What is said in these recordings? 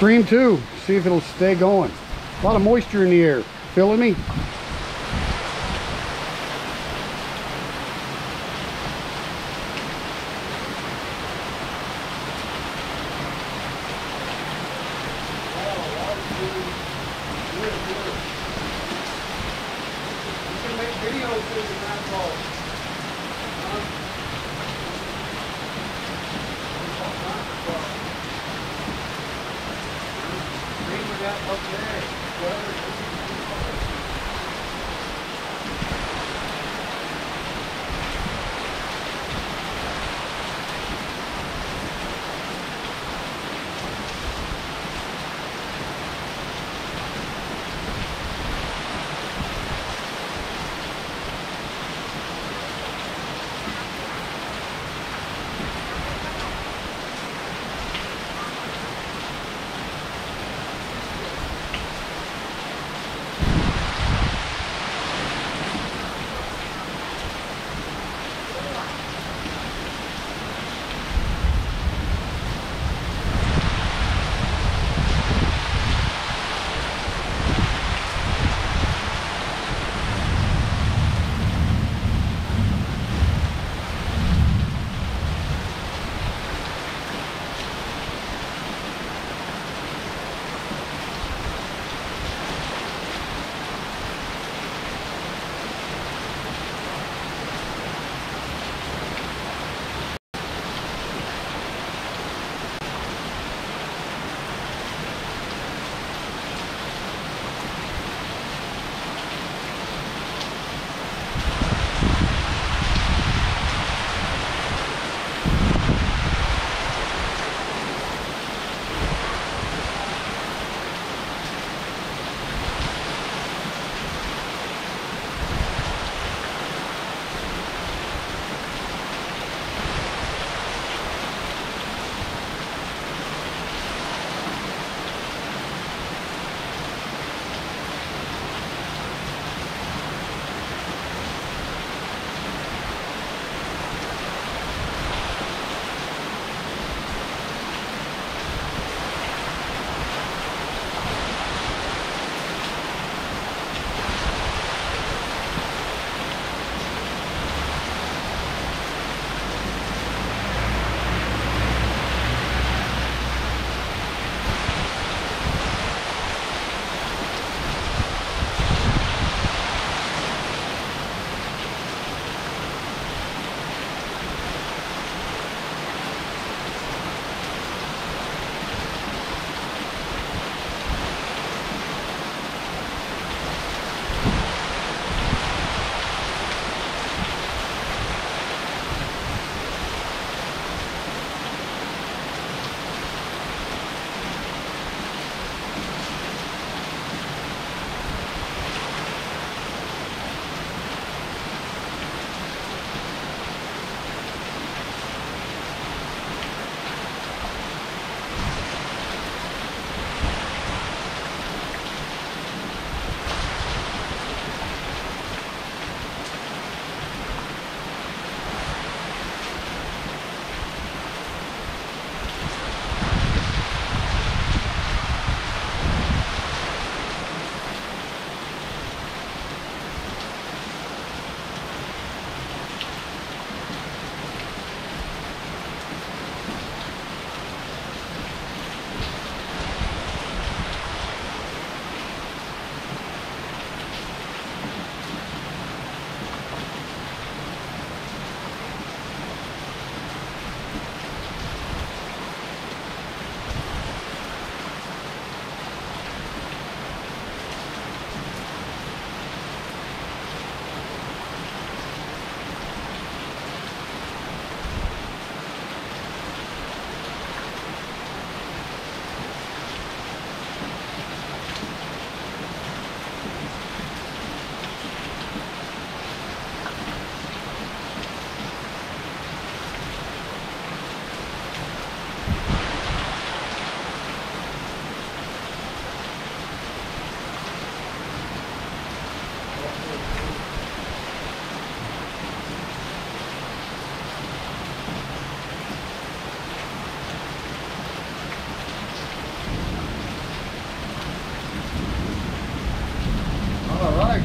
Stream 2, see if it'll stay going. A lot of moisture in the air. Feeling me?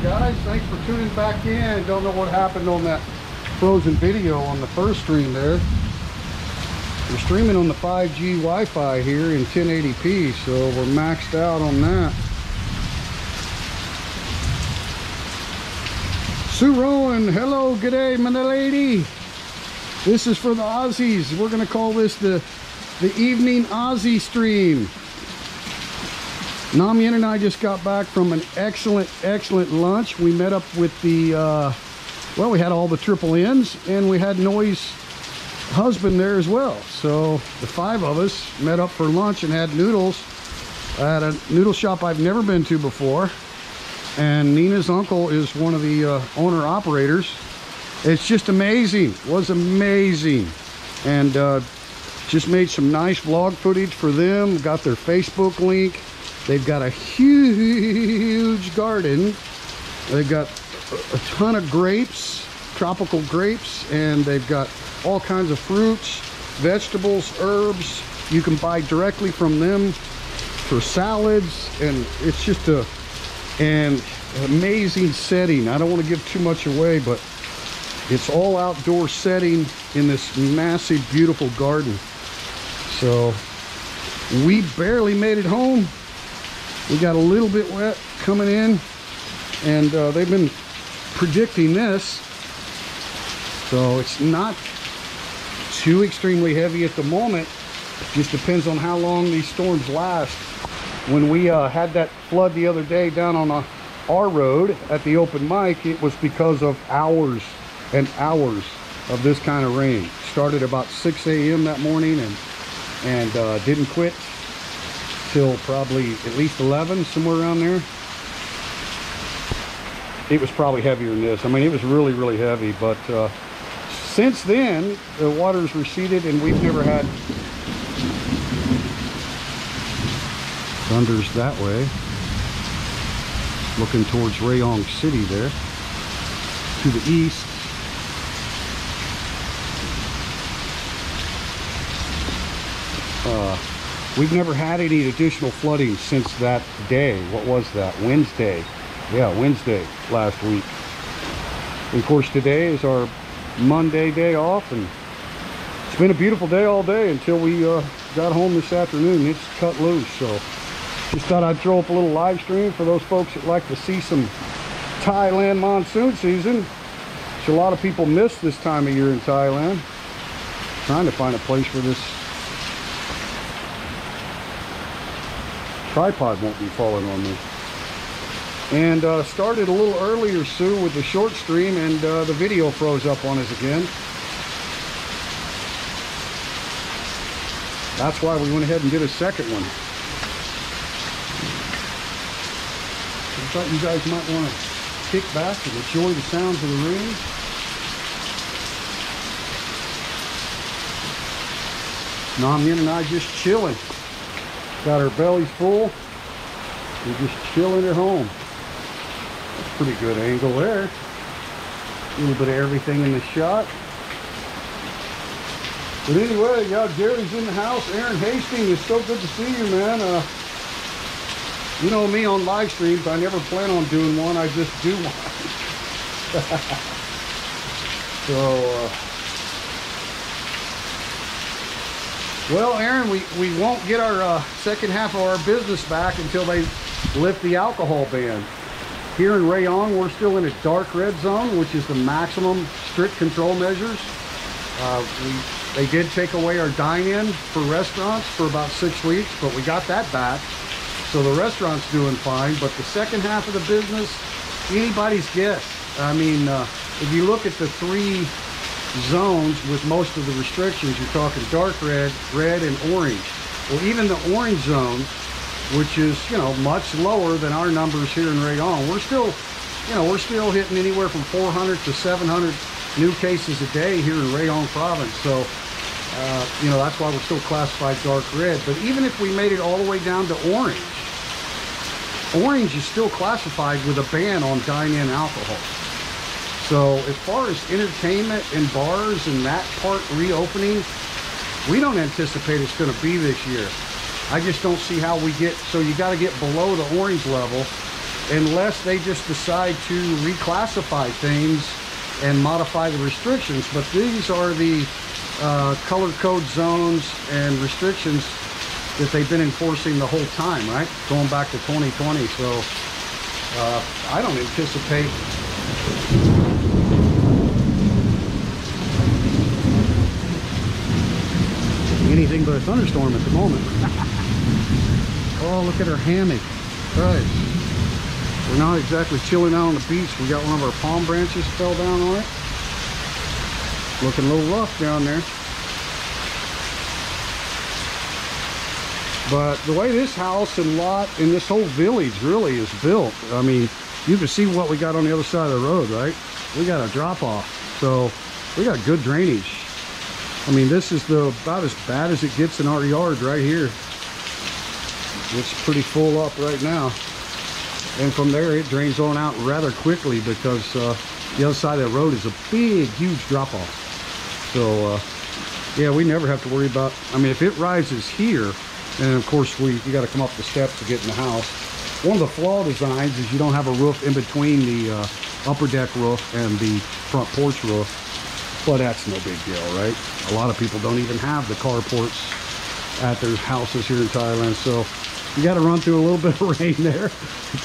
right, guys, thanks for tuning back in. Don't know what happened on that frozen video on the first stream there. We're streaming on the 5G Wi-Fi here in 1080p, so we're maxed out on that. Sue Rowan, hello, good day, my lady. This is for the Aussies. We're gonna call this the evening Aussie stream. Namien and I just got back from an excellent lunch. We met up with the, well, we had all the triple N's, and we had Noy's husband there as well. So the 5 of us met up for lunch and had noodles at a noodle shop I've never been to before. And Nina's uncle is one of the owner operators. It's just amazing. It was amazing. And just made some nice vlog footage for them. Got their Facebook link. They've got a huge garden. They've got a ton of grapes, tropical grapes, and they've got all kinds of fruits, vegetables, herbs. You can buy directly from them for salads, and it's just an amazing setting. I don't want to give too much away, but it's all outdoor setting in this massive, beautiful garden. So we barely made it home. We got a little bit wet coming in, and they've been predicting this, so it's not too extremely heavy at the moment. It just depends on how long these storms last. When we had that flood the other day down on our road at the open mic, it was because of hours and hours of this kind of rain. Started about 6 a.m. that morning and didn't quit till probably at least 11, somewhere around there. It was probably heavier than this. I mean, it was really heavy, but since then the water's receded and we've never had thunders that way. Looking towards Rayong City there to the east. We've never had any additional flooding since that day. What was that? Wednesday. Yeah, Wednesday last week. And of course, today is our Monday day off, and it's been a beautiful day all day until we got home this afternoon. It's cut loose, so just thought I'd throw up a little live stream for those folks that like to see some Thailand monsoon season, which a lot of people miss this time of year in Thailand. Trying to find a place for this tripod won't be falling on me. And started a little earlier, Sue, with the short stream, and the video froze up on us again. That's why we went ahead and did a second one. I thought you guys might want to kick back and enjoy the sounds of the rain. Namien and I just chilling. Got our bellies full. We're just chilling at home. That's a pretty good angle there. A little bit of everything in the shot. But anyway, yeah, Gary's in the house. Aaron Hastings, it's so good to see you, man. You know me on live streams, I never plan on doing one, I just do one. So, well, Aaron, we won't get our second half of our business back until they lift the alcohol ban. Here in Rayong, we're still in a dark red zone, which is the maximum strict control measures. They did take away our dine-in for restaurants for about 6 weeks, but we got that back. So the restaurant's doing fine, but the second half of the business, anybody's guess. I mean, if you look at the 3 zones with most of the restrictions, you're talking dark red, red, and orange. Well, even the orange zone, which is, you know, much lower than our numbers here in Rayong, we're still, you know, we're still hitting anywhere from 400 to 700 new cases a day here in Rayong province. So, you know, that's why we're still classified dark red. But even if we made it all the way down to orange, orange is still classified with a ban on dine-in alcohol. So as far as entertainment and bars and that part reopening, we don't anticipate it's going to be this year. I just don't see how we get, so you got to get below the orange level unless they just decide to reclassify things and modify the restrictions. But these are the color code zones and restrictions that they've been enforcing the whole time, right? Going back to 2020. So I don't anticipate anything but a thunderstorm at the moment. Oh, look at our hammock. Right. We're not exactly chilling out on the beach. We got one of our palm branches fell down on it. Looking a little rough down there. But the way this house and lot and this whole village really is built, I mean, you can see what we got on the other side of the road, right? We got a drop off. So we got good drainage. I mean, this is about as bad as it gets in our yard right here. It's pretty full up right now. And from there, it drains on out rather quickly because the other side of the road is a big, huge drop off. So, yeah, we never have to worry about, I mean, if it rises here, and of course, you got to come up the steps to get in the house. One of the flaw designs is you don't have a roof in between the upper deck roof and the front porch roof. But that's no big deal, right? A lot of people don't even have the carports at their houses here in Thailand. So you got to run through a little bit of rain there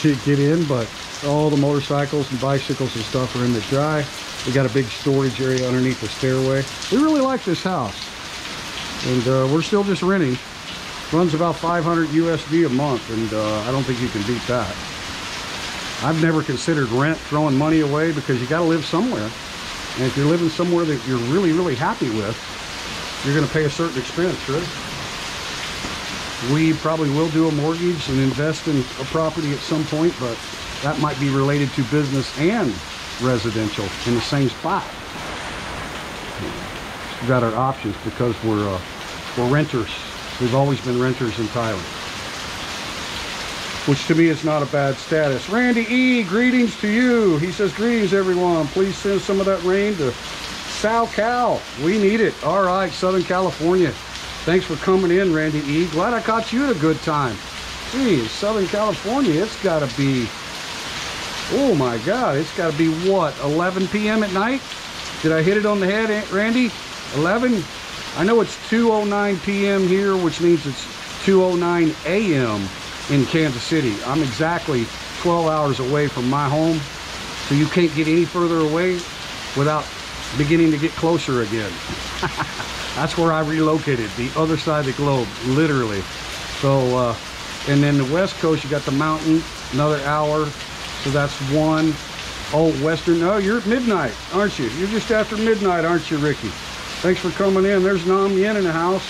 to get in. But all the motorcycles and bicycles and stuff are in the dry. We got a big storage area underneath the stairway. We really like this house. And we're still just renting. Runs about 500 USD a month, and I don't think you can beat that. I've never considered rent throwing money away because you got to live somewhere. And if you're living somewhere that you're really, really happy with, you're going to pay a certain expense, right? We probably will do a mortgage and invest in a property at some point, but that might be related to business and residential in the same spot. We've got our options because we're renters. We've always been renters in Thailand, which to me is not a bad status. Randy E, greetings to you. He says, greetings everyone. Please send some of that rain to SoCal. We need it. All right, Southern California. Thanks for coming in, Randy E. Glad I caught you at a good time. Geez, Southern California, it's got to be, oh my God, it's got to be what, 11 p.m. at night? Did I hit it on the head, Randy? 11? I know it's 2:09 p.m. here, which means it's 2:09 a.m. in Kansas City. I'm exactly 12 hours away from my home, so you can't get any further away without beginning to get closer again. That's where I relocated, the other side of the globe, literally. So, and then the West Coast, you got the mountain, another hour, so that's 1. Oh, Western, no, you're at midnight, aren't you? You're just after midnight, aren't you, Ricky? Thanks for coming in. There's Nam Yen in the house.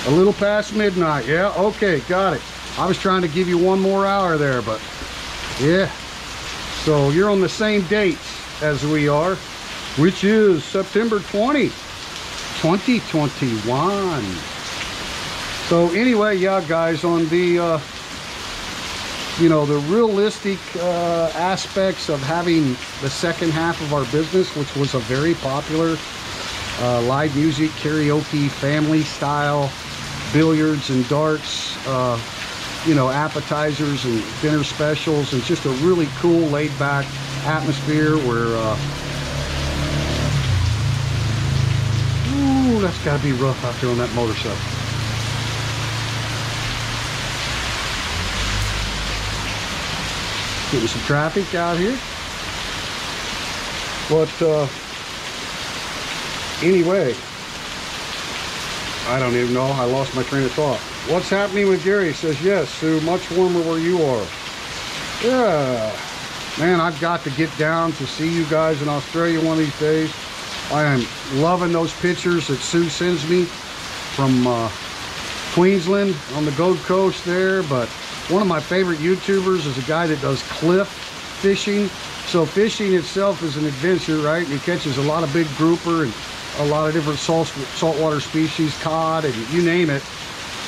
A little past midnight. Yeah, okay, got it. I was trying to give you one more hour there, but yeah. So you're on the same date as we are, which is September 20, 2021. So anyway, yeah, guys, on the you know, the realistic aspects of having the second half of our business, which was a very popular live music, karaoke, family style, billiards and darts, you know, appetizers and dinner specials, and just a really cool laid back atmosphere where ooh, that's got to be rough out there on that motorcycle. Getting some traffic out here. But anyway, I don't even know. I lost my train of thought. What's happening with Gary? He says, yes, Sue, much warmer where you are. Yeah. Man, I've got to get down to see you guys in Australia one of these days. I am loving those pictures that Sue sends me from Queensland on the Gold Coast there. But one of my favorite YouTubers is a guy that does cliff fishing. So fishing itself is an adventure, right? He catches a lot of big grouper and a lot of different saltwater species, cod, and you name it.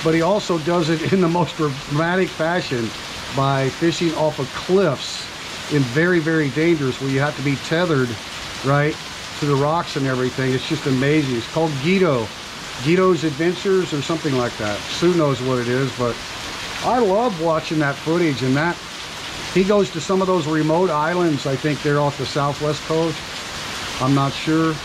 But he also does it in the most dramatic fashion by fishing off of cliffs in very, very dangerous, where you have to be tethered, right, to the rocks and everything. It's just amazing. It's called Guido's Adventures or something like that. Sue knows what it is, but I love watching that footage, and that he goes to some of those remote islands. I think they're off the southwest coast. I'm not sure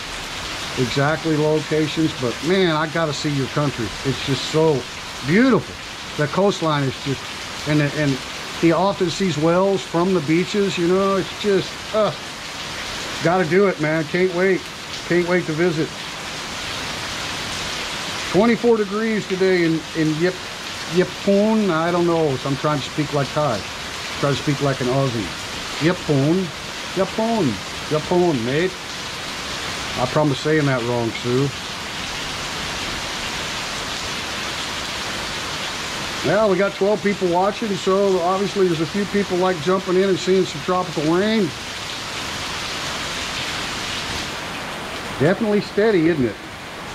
exactly locations, but man, I gotta see your country. It's just so beautiful. The coastline is just, and he often sees whales from the beaches, you know. It's just gotta do it, man. Can't wait to visit. 24 degrees today in Yipon. I don't know, so I'm trying to speak like Thai. Try to speak like an Aussie. Yipon, mate. I promise saying that wrong, Sue. Well, we got 12 people watching, so obviously there's a few people like jumping in and seeing some tropical rain. Definitely steady, isn't it?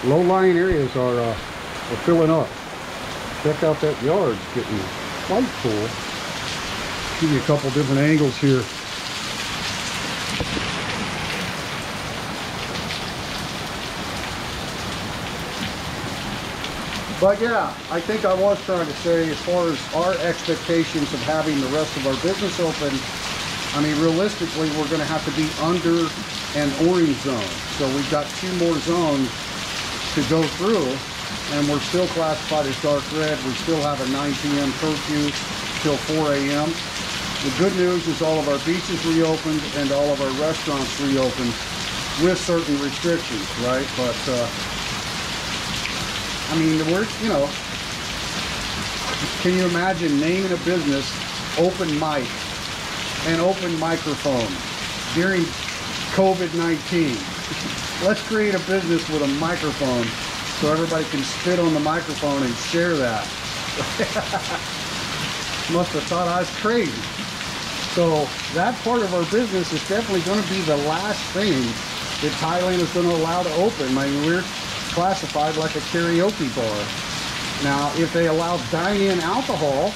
Low-lying areas are filling up. Check out that yard, it's getting quite full. Give you a couple different angles here. But yeah, I think I was trying to say, as far as our expectations of having the rest of our business open, I mean, realistically, we're going to have to be under an orange zone. So we've got 2 more zones to go through, and we're still classified as dark red. We still have a 9 p.m. curfew till 4 a.m. The good news is all of our beaches reopened and all of our restaurants reopened with certain restrictions, right? But I mean, we're, you know, can you imagine naming a business Open Mic and Open Microphone during COVID-19? Let's create a business with a microphone so everybody can spit on the microphone and share that. Must have thought I was crazy. So that part of our business is definitely going to be the last thing that Thailand is going to allow to open. I mean, we're classified like a karaoke bar. Now, if they allow dine-in alcohol,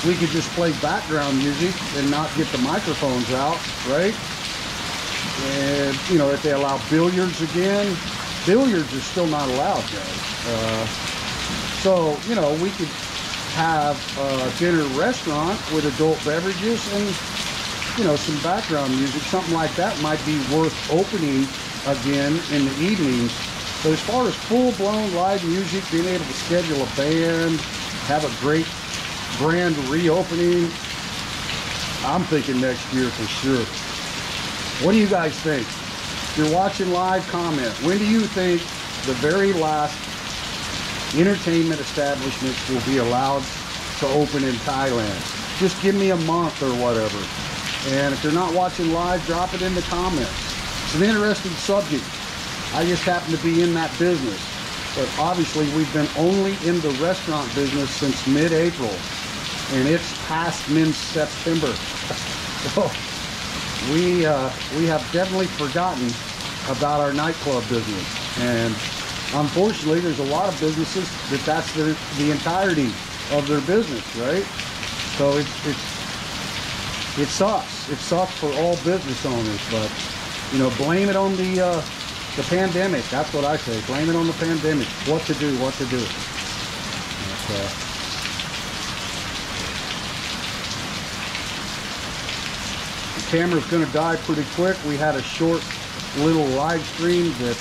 we could just play background music and not get the microphones out, right? And, you know, if they allow billiards again, billiards are still not allowed, guys. So, you know, we could have a dinner restaurant with adult beverages and, you know, some background music. Something like that might be worth opening again in the evenings. But as far as full-blown live music, being able to schedule a band, have a great grand reopening, I'm thinking next year for sure. What do you guys think? If you're watching live, comment. When do you think the very last entertainment establishments will be allowed to open in Thailand? Just give me a month or whatever. And if you're not watching live, drop it in the comments. It's an interesting subject. I just happen to be in that business. But obviously we've been only in the restaurant business since mid-April. And it's past mid-September. So we have definitely forgotten about our nightclub business. And unfortunately, there's a lot of businesses that's the entirety of their business, right? So it sucks. It sucks for all business owners, but, you know, blame it on the pandemic. That's what I say. Blame it on the pandemic. What to do, what to do. The camera's going to die pretty quick. We had a short little live stream that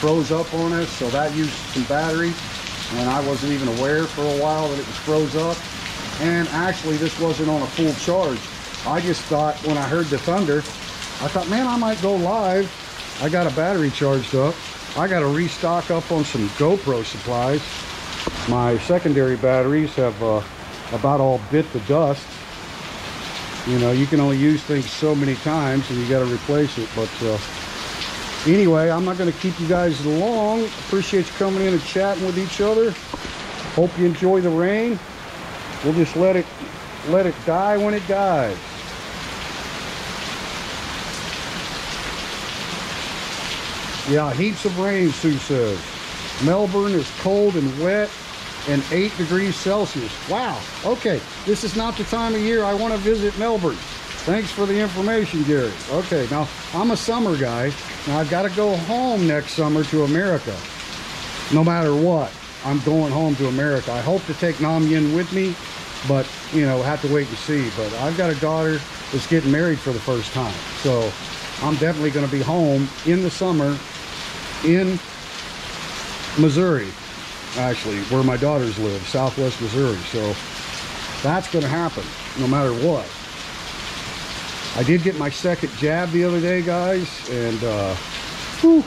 froze up on us, so that used some battery, and I wasn't even aware for a while that it was froze up. And actually, this wasn't on a full charge. I just thought, when I heard the thunder, I thought, man, I might go live. I got a battery charged up. I got to restock up on some GoPro supplies. My secondary batteries have about all bit the dust. You know, you can only use things so many times and you got to replace it. But anyway, I'm not going to keep you guys long. Appreciate you coming in and chatting with each other. Hope you enjoy the rain. We'll just let it die when it dies. Yeah, heaps of rain, Sue says. Melbourne is cold and wet and 8 degrees Celsius. Wow. Okay, this is not the time of year I want to visit Melbourne. Thanks for the information, Gary. Okay, now I'm a summer guy. Now I've got to go home next summer to America. No matter what, I'm going home to America. I hope to take Nam Yin with me. but you know, have to wait and see. But I've got a daughter that's getting married for the first time, so I'm definitely going to be home in the summer in Missouri, actually, where my daughters live, Southwest Missouri. So that's going to happen no matter what. I did get my second jab the other day, guys, and whew,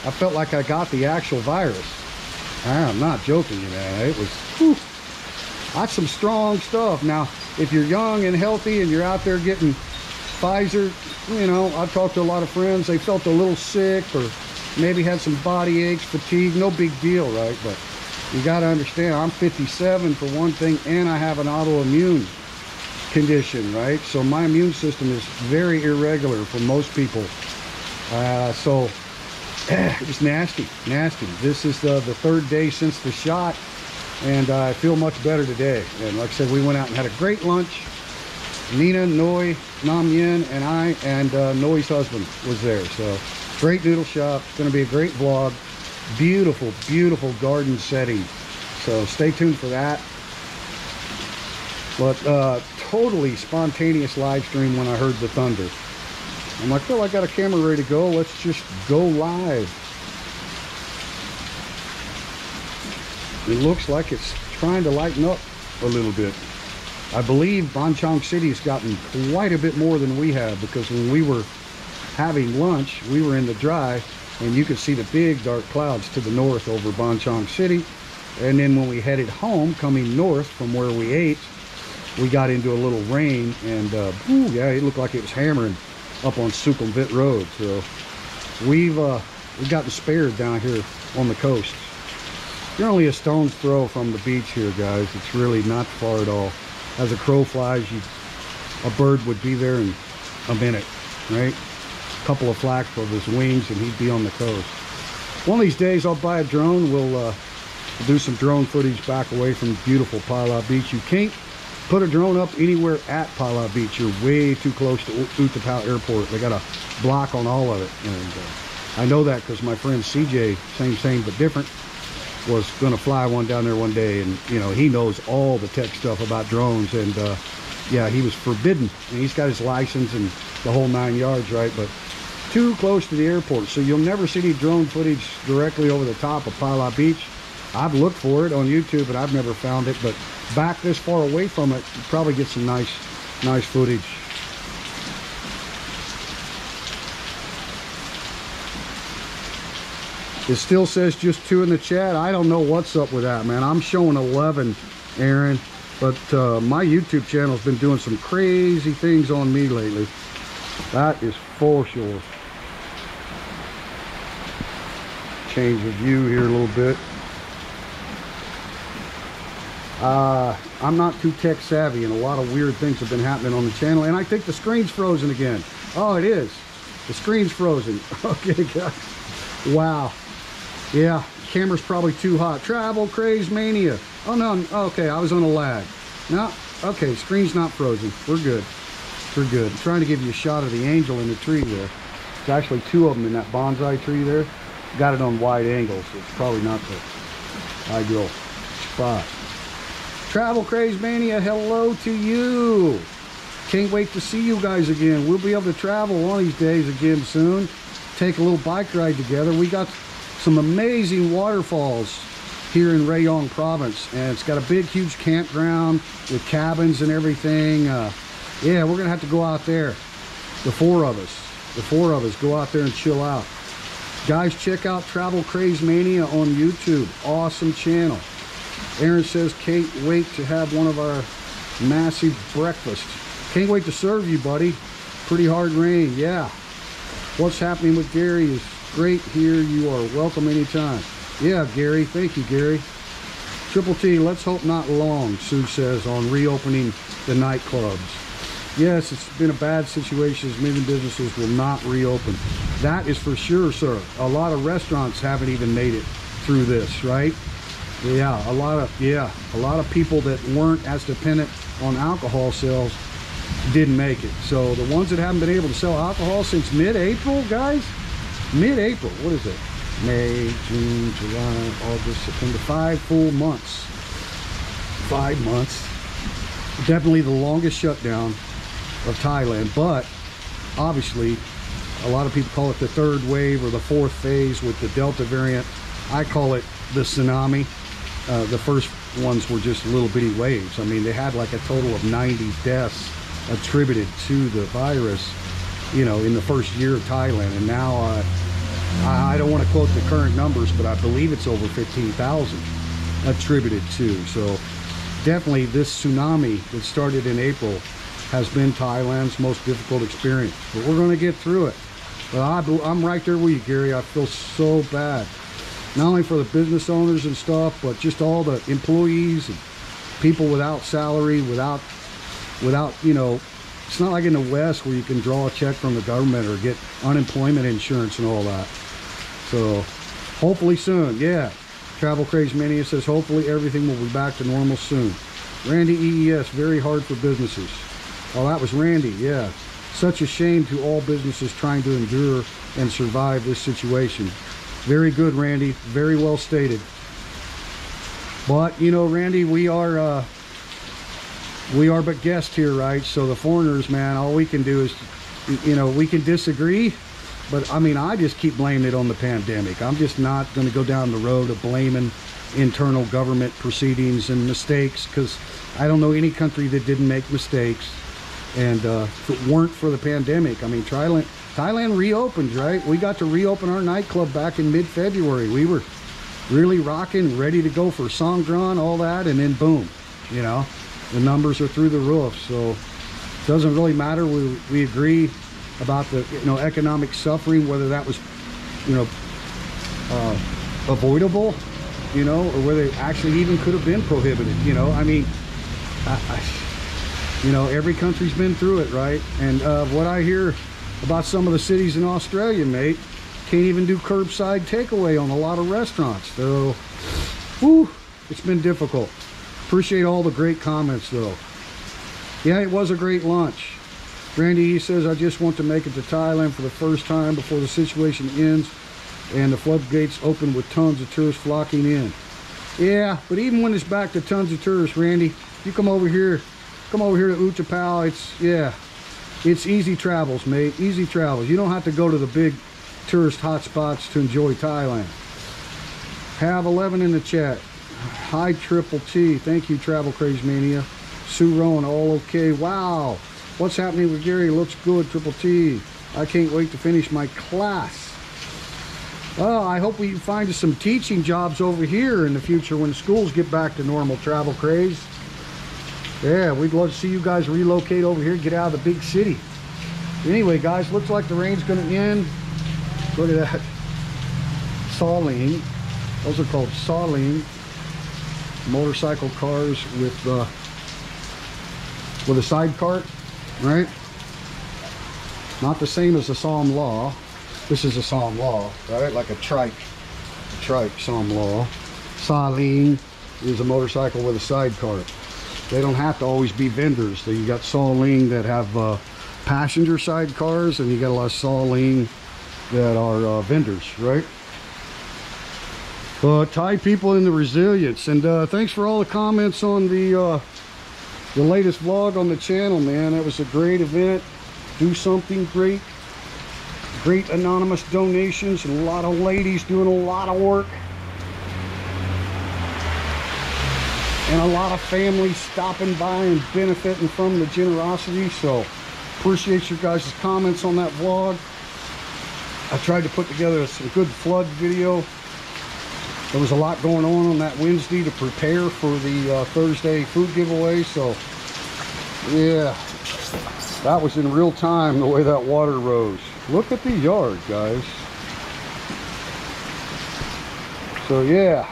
I felt like I got the actual virus. I'm not joking, you know. It was, whew, that's some strong stuff. Now, if you're young and healthy and you're out there getting Pfizer, you know, I've talked to a lot of friends, they felt a little sick or maybe had some body aches, fatigue, no big deal, right? But you got to understand, I'm 57 for one thing, and I have an autoimmune condition, right? So my immune system is very irregular for most people. So it's nasty. This is the third day since the shot, and I feel much better today. And like I said, we went out and had a great lunch. Nina, Noi, Nam Yin, and I, and Noi's husband was there. So great noodle shop. It's going to be a great vlog. Beautiful, beautiful garden setting. So stay tuned for that. But totally spontaneous live stream when I heard the thunder. I'm like, well, I got a camera ready to go. Let's just go live. It looks like it's trying to lighten up a little bit. I believe Bonchong City has gotten quite a bit more than we have, because when we were having lunch, we were in the dry, and you could see the big dark clouds to the north over Bonchong City. And then when we headed home, coming north from where we ate, we got into a little rain, and ooh, yeah, it looked like it was hammering up on Sukhumvit Road. So we've gotten spared down here on the coast. You're only a stone's throw from the beach here, guys. It's really not far at all. As a crow flies, a bird would be there in a minute, right? A couple of flaps of his wings and he'd be on the coast. One of these days I'll buy a drone. We'll do some drone footage back away from beautiful Phala Beach. You can't put a drone up anywhere at Phala Beach. You're way too close to Utapao Airport. They got a block on all of it. And I know that because my friend CJ, same but different, was going to fly one down there one day, and you know, he knows all the tech stuff about drones, and yeah, he was forbidden, and he's got his license and the whole 9 yards, right? But too close to the airport, so you'll never see any drone footage directly over the top of Phala Beach. I've looked for it on YouTube, but I've never found it. But back this far away from it, you probably get some nice footage. It still says just 2 in the chat. I don't know what's up with that, man. I'm showing 11, Aaron, but my YouTube channel's been doing some crazy things on me lately. That is for sure. Change the view here a little bit. I'm not too tech savvy, and a lot of weird things have been happening on the channel, and I think the screen's frozen again. Oh, it is. The screen's frozen. Okay, guys. Wow. Yeah, camera's probably too hot. Travel Craze Mania. Oh no, okay, I was on a lag. No, okay, screen's not frozen. We're good. We're good. I'm trying to give you a shot of the angel in the tree there. There's actually 2 of them in that bonsai tree there. Got it on wide angle, so it's probably not the ideal spot. Travel Craze Mania, hello to you. Can't wait to see you guys again. We'll be able to travel one of these days again soon. Take a little bike ride together. We got some amazing waterfalls here in Rayong province, and it's got a big huge campground with cabins and everything. Yeah, we're gonna have to go out there, the four of us go out there and chill out. Guys, check out Travel Craze Mania on YouTube. Awesome channel. Aaron says, can't wait to have one of our massive breakfast. Can't wait to serve you, buddy. Pretty hard rain. Yeah. What's happening with Gary is great here. You are welcome anytime. Yeah, Gary. Thank you, Gary. Triple T, let's hope not long, Sue says, on reopening the nightclubs. Yes, it's been a bad situation as many businesses will not reopen. That is for sure, sir. A lot of restaurants haven't even made it through this, right? Yeah, a lot of people that weren't as dependent on alcohol sales didn't make it. So the ones that haven't been able to sell alcohol since mid-April, guys, mid-April, what is it? May, June, July, August, September, 5 full months. 5 months. Definitely the longest shutdown of Thailand, but obviously a lot of people call it the third wave or the fourth phase with the Delta variant. I call it the tsunami. The first ones were just little bitty waves. I mean, they had like a total of 90 deaths attributed to the virus, you know, in the first year of Thailand. And now I don't want to quote the current numbers, but I believe it's over 15,000 attributed to. So definitely this tsunami that started in April has been Thailand's most difficult experience, but we're going to get through it. But I'm right there with you, Gary. I feel so bad, not only for the business owners and stuff, but just all the employees and people without salary, without, you know, it's not like in the West where you can draw a check from the government or get unemployment insurance and all that. So hopefully soon. Yeah, Travel Craze Mania says hopefully everything will be back to normal soon. Randy EES, very hard for businesses. Oh, that was Randy. Yeah, such a shame to all businesses trying to endure and survive this situation. Very good, Randy, very well stated. But you know, Randy, we are but guests here, right? So the foreigners, man, all we can do is, you know, we can disagree, but I mean, I just keep blaming it on the pandemic. I'm just not going to go down the road of blaming internal government proceedings and mistakes, because I don't know any country that didn't make mistakes. And if it weren't for the pandemic, I mean, Thailand reopened, right? We got to reopen our nightclub back in mid-February. We were really rocking, ready to go for Songkran, all that, and then boom, you know, the numbers are through the roof. So it doesn't really matter. We agree about the, you know, economic suffering, whether that was, you know, avoidable, you know, or whether it actually even could have been prohibited. You know, I mean, you know, every country's been through it, right? And what I hear about some of the cities in Australia, mate, can't even do curbside takeaway on a lot of restaurants. So, whew, it's been difficult. Appreciate all the great comments, though. Yeah, it was a great lunch. Randy, he says, I just want to make it to Thailand for the first time before the situation ends and the floodgates open with tons of tourists flocking in. Yeah, but even when it's back to tons of tourists, Randy, you come over here to Utapao, it's easy travels, mate. Easy travels. You don't have to go to the big tourist hotspots to enjoy Thailand. Have 11 in the chat. Hi, Triple T. Thank you, Travel Craze Mania. Sue Rowan, all okay. Wow. What's happening with Gary? Looks good, Triple T. I can't wait to finish my class. Well, I hope we find some teaching jobs over here in the future when schools get back to normal, Travel Craze. Yeah, we'd love to see you guys relocate over here, get out of the big city. Anyway, guys, looks like the rain's going to end. Look at that. Sawling. Those are called sawling. Motorcycle cars with a side cart, right? Not the same as a Psalm Law. This is a Psalm Law, right? Like a trike Psalm Law. Sawling is a motorcycle with a side cart. They don't have to always be vendors. So you got Sawling that have passenger side cars, and you got a lot of Sawling that are vendors, right? Thai people in the resilience. And thanks for all the comments on the latest vlog on the channel, man. That was a great event. Do something great. Great anonymous donations, and a lot of ladies doing a lot of work. And a lot of families stopping by and benefiting from the generosity. So appreciate your guys' comments on that vlog. I tried to put together some good flood video. There was a lot going on that Wednesday to prepare for the Thursday food giveaway. So yeah, that was in real time, the way that water rose. Look at the yard, guys. So yeah,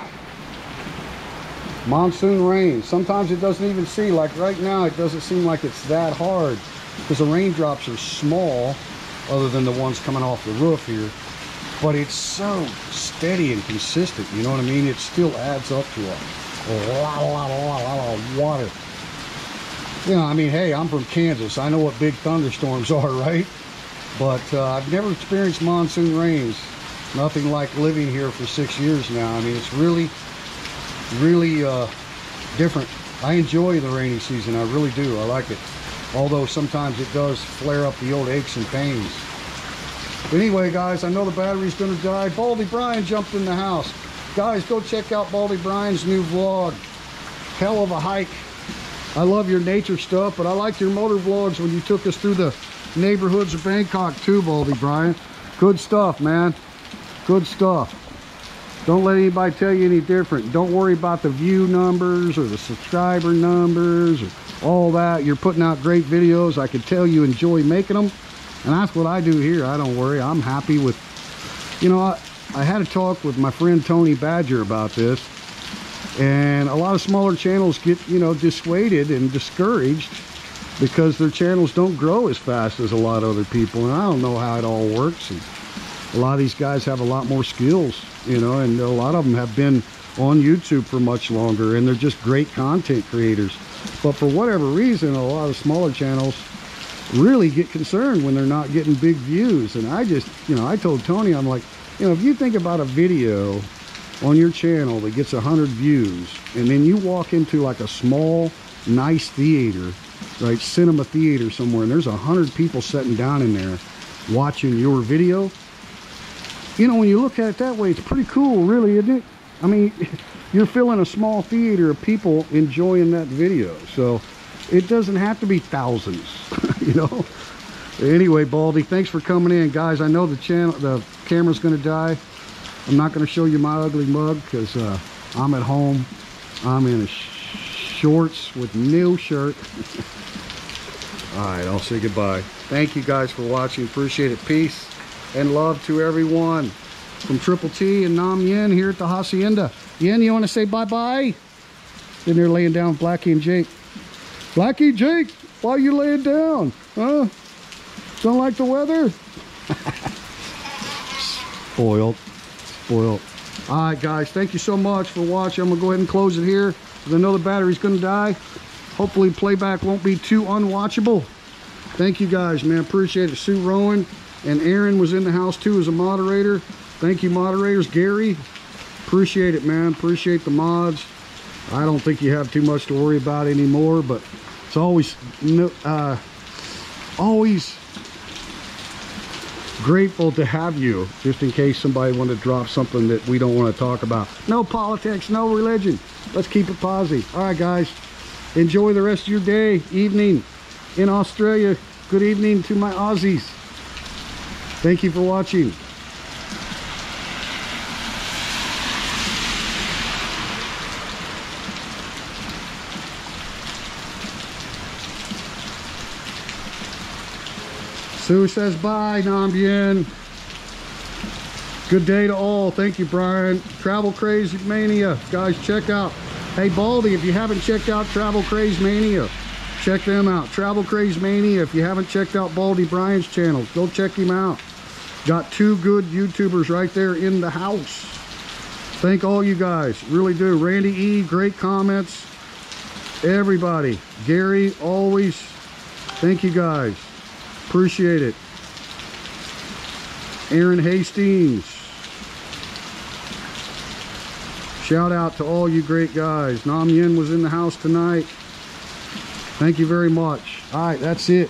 monsoon rain. Sometimes it doesn't even seem like, right now it doesn't seem like it's that hard because the raindrops are small, other than the ones coming off the roof here, but it's so steady and consistent, you know what I mean? It still adds up to a lot of water. You know, I mean, hey, I'm from Kansas. I know what big thunderstorms are, right? But I've never experienced monsoon rains. Nothing like living here for 6 years now. I mean, it's really different I enjoy the rainy season. I really do. I like it. Although sometimes it does flare up the old aches and pains. But anyway, guys, I know the battery's going to die. Baldy Brian jumped in the house. Guys, go check out Baldy Brian's new vlog. Hell of a hike. I love your nature stuff, but I like your motor vlogs when you took us through the neighborhoods of Bangkok too, Baldy Brian. Good stuff, man. Good stuff. Don't let anybody tell you any different. Don't worry about the view numbers or the subscriber numbers or all that. You're putting out great videos. I can tell you enjoy making them. And that's what I do here. I don't worry. I'm happy with, you know, I had a talk with my friend Tony Badger about this. And a lot of smaller channels get, you know, dissuaded and discouraged because their channels don't grow as fast as a lot of other people. And I don't know how it all works. And a lot of these guys have a lot more skills, you know, and a lot of them have been on YouTube for much longer, and they're just great content creators. But for whatever reason, a lot of smaller channels really get concerned when they're not getting big views. And I just, you know, I told Tony, I'm like, you know, if you think about a video on your channel that gets 100 views, and then you walk into like a small, nice theater, right, cinema theater somewhere, and there's 100 people sitting down in there watching your video, you know, when you look at it that way, it's pretty cool, really, isn't it? I mean, you're filling a small theater of people enjoying that video, so it doesn't have to be thousands, you know. Anyway, Baldy, thanks for coming in, guys. I know the camera's going to die. I'm not going to show you my ugly mug because I'm at home. I'm in shorts with no shirt. All right, I'll say goodbye. Thank you guys for watching. Appreciate it. Peace and love to everyone. From Triple T and Nam Yen here at the Hacienda. Yen, you want to say bye-bye? Then they're laying down, Blackie and Jake. Blackie, Jake, why are you laying down? Huh? Don't like the weather? Spoiled. All right, guys, thank you so much for watching. I'm gonna go ahead and close it here because I know the battery's gonna die. Hopefully playback won't be too unwatchable. Thank you guys, man. Appreciate it. Sue Rowan and Aaron was in the house too as a moderator. Thank you, moderators. Gary, appreciate it, man. Appreciate the mods. I don't think you have too much to worry about anymore, but it's always grateful to have you, just in case somebody wanted to drop something that we don't want to talk about. No politics, no religion. Let's keep it positive. All right, guys, enjoy the rest of your day, evening in Australia. Good evening to my Aussies. Thank you for watching. Sue says bye, Nam Bien. Good day to all. Thank you, Brian. Travel Craze Mania. Guys, check out. Hey, Baldy, if you haven't checked out Travel Craze Mania, check them out. Travel Craze Mania. If you haven't checked out Baldy Brian's channel, go check him out. Got two good YouTubers right there in the house. Thank all you guys. Really do. Randy E, great comments. Everybody. Gary, always. Thank you guys. Appreciate it. Aaron Hastings. Shout out to all you great guys. Nam Yen was in the house tonight. Thank you very much. All right, that's it.